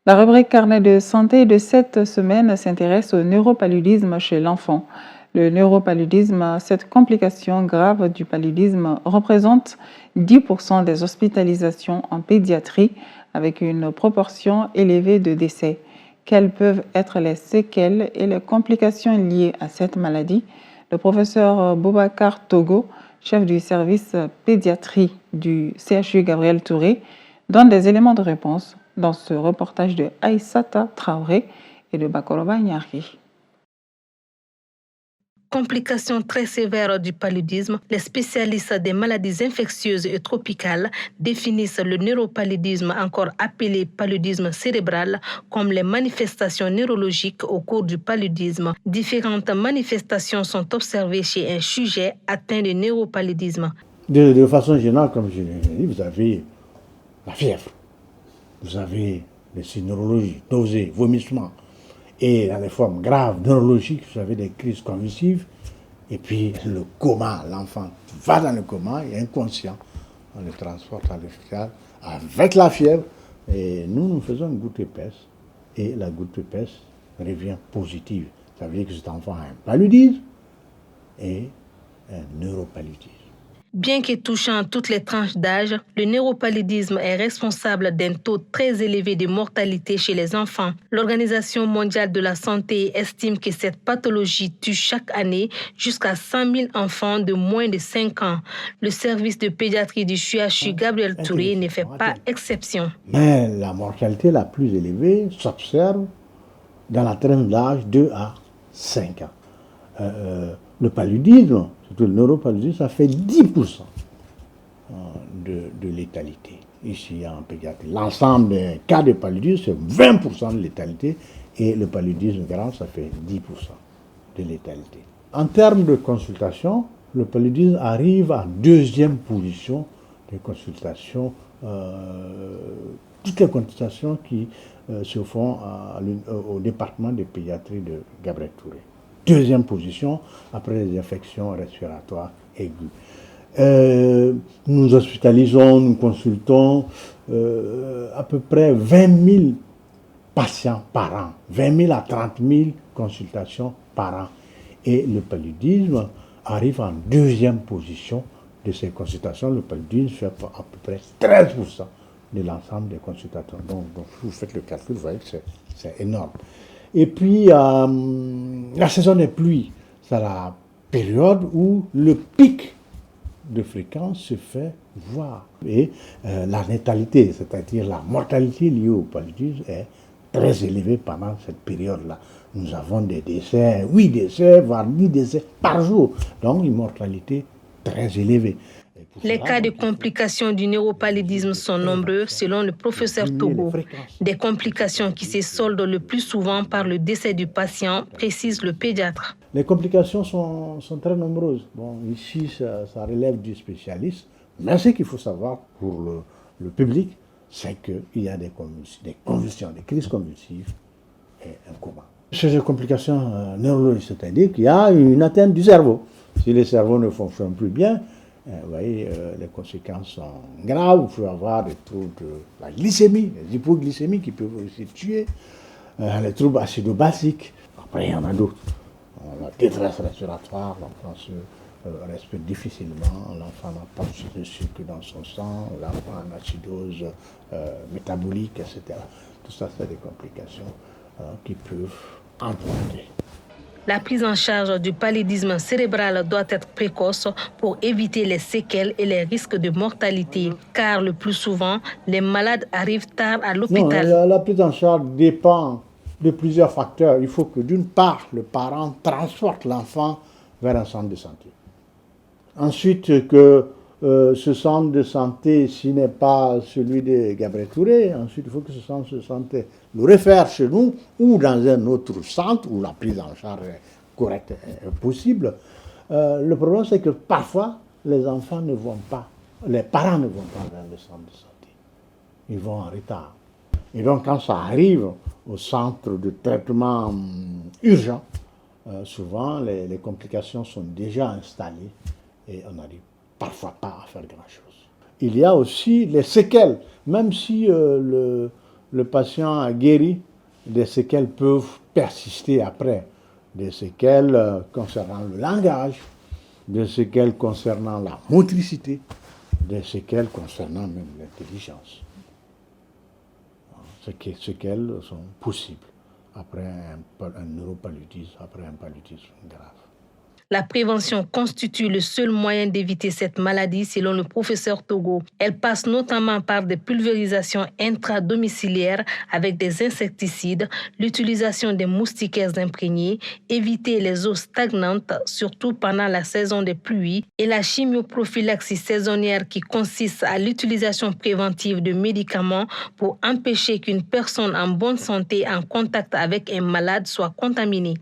La rubrique carnet de santé de cette semaine s'intéresse au neuropaludisme chez l'enfant. Le neuropaludisme, cette complication grave du paludisme, représente 10% des hospitalisations en pédiatrie avec une proportion élevée de décès. Quelles peuvent être les séquelles et les complications liées à cette maladie? Le professeur Boubacar Togo, chef du service pédiatrie du CHU Gabriel Touré, donne des éléments de réponse dans ce reportage de Aïssata Traoré et de Bakoroba Nyari. Complications très sévères du paludisme, les spécialistes des maladies infectieuses et tropicales définissent le neuropaludisme, encore appelé paludisme cérébral, comme les manifestations neurologiques au cours du paludisme. Différentes manifestations sont observées chez un sujet atteint de neuropaludisme. De façon générale, comme je l'ai dit, vous avez la fièvre, vous avez les signes neurologiques, nausées, vomissements. Et dans les formes graves neurologiques, vous avez des crises convulsives. Et puis le coma, l'enfant va dans le coma, il est inconscient. On le transporte à l'hôpital avec la fièvre. Et nous faisons une goutte épaisse. Et la goutte épaisse revient positive. Ça veut dire que cet enfant a un paludisme et un neuropaludisme. Bien que touchant toutes les tranches d'âge, le neuropaludisme est responsable d'un taux très élevé de mortalité chez les enfants. L'Organisation mondiale de la santé estime que cette pathologie tue chaque année jusqu'à 100 000 enfants de moins de 5 ans. Le service de pédiatrie du CHU Gabriel Touré ne fait pas exception. Mais la mortalité la plus élevée s'observe dans la tranche d'âge 2 à 5 ans. Le paludisme, surtout le neuropaludisme, ça fait 10% de létalité ici en pédiatrie. L'ensemble des cas de paludisme, c'est 20% de létalité et le paludisme grave, ça fait 10% de létalité. En termes de consultation, le paludisme arrive en deuxième position des consultations, toutes les consultations qui se font au département de pédiatrie de Gabriel Touré. Deuxième position après les infections respiratoires aiguës. Nous hospitalisons, nous consultons à peu près 20 000 patients par an, 20 000 à 30 000 consultations par an. Et le paludisme arrive en deuxième position de ces consultations. Le paludisme fait à peu près 13% de l'ensemble des consultations. Donc, vous faites le calcul, vous voyez que c'est énorme. Et puis, la saison des pluies, c'est la période où le pic de fréquence se fait voir. Et la natalité, c'est-à-dire la mortalité liée au paludisme, est très élevée pendant cette période-là. Nous avons des décès, 8 décès, voire 10 décès par jour. Donc, une mortalité très élevée. Les cas de complications du neuropaludisme sont nombreux, selon le professeur Togo. Des complications qui se soldent le plus souvent par le décès du patient, précise le pédiatre. Les complications sont très nombreuses. Bon, ici, ça relève du spécialiste. Mais ce qu'il faut savoir pour le public, c'est qu'il y a des convulsions, des crises convulsives et un coma. Ces complications neurologiques, c'est-à-dire qu'il y a une atteinte du cerveau. Si le cerveau ne fonctionne plus bien, vous voyez, les conséquences sont graves. Vous pouvez avoir des troubles de la glycémie, les hypoglycémies qui peuvent aussi tuer, les troubles acido-basiques. Après, il y en a d'autres. La détresse respiratoire, l'enfant se respire difficilement, l'enfant n'a pas de sucre dans son sang, l'enfant a une acidose métabolique, etc. Tout ça, c'est des complications qui peuvent emporter. La prise en charge du paludisme cérébral doit être précoce pour éviter les séquelles et les risques de mortalité, car le plus souvent, les malades arrivent tard à l'hôpital. Non, la prise en charge dépend de plusieurs facteurs. Il faut que d'une part, le parent transporte l'enfant vers un centre de santé. Ensuite, que ce centre de santé, s'il n'est pas celui de Gabriel Touré, ensuite il faut que ce centre de santé le réfère chez nous ou dans un autre centre où la prise en charge est correcte est possible. Le problème, c'est que parfois, les enfants ne vont pas, les parents ne vont pas vers le centre de santé. Ils vont en retard. Et donc, quand ça arrive au centre de traitement urgent, souvent les complications sont déjà installées et on n'arrive parfois pas à faire grand-chose. Il y a aussi les séquelles. Même si le le patient a guéri, des séquelles peuvent persister après. Des séquelles concernant le langage, des séquelles concernant la motricité, des séquelles concernant même l'intelligence. Ces séquelles sont possibles après un neuropaludisme, après un paludisme grave. La prévention constitue le seul moyen d'éviter cette maladie, selon le professeur Togo. Elle passe notamment par des pulvérisations intradomiciliaires avec des insecticides, l'utilisation des moustiquaires imprégnés, éviter les eaux stagnantes, surtout pendant la saison des pluies, et la chimioprophylaxie saisonnière qui consiste à l'utilisation préventive de médicaments pour empêcher qu'une personne en bonne santé en contact avec un malade soit contaminée.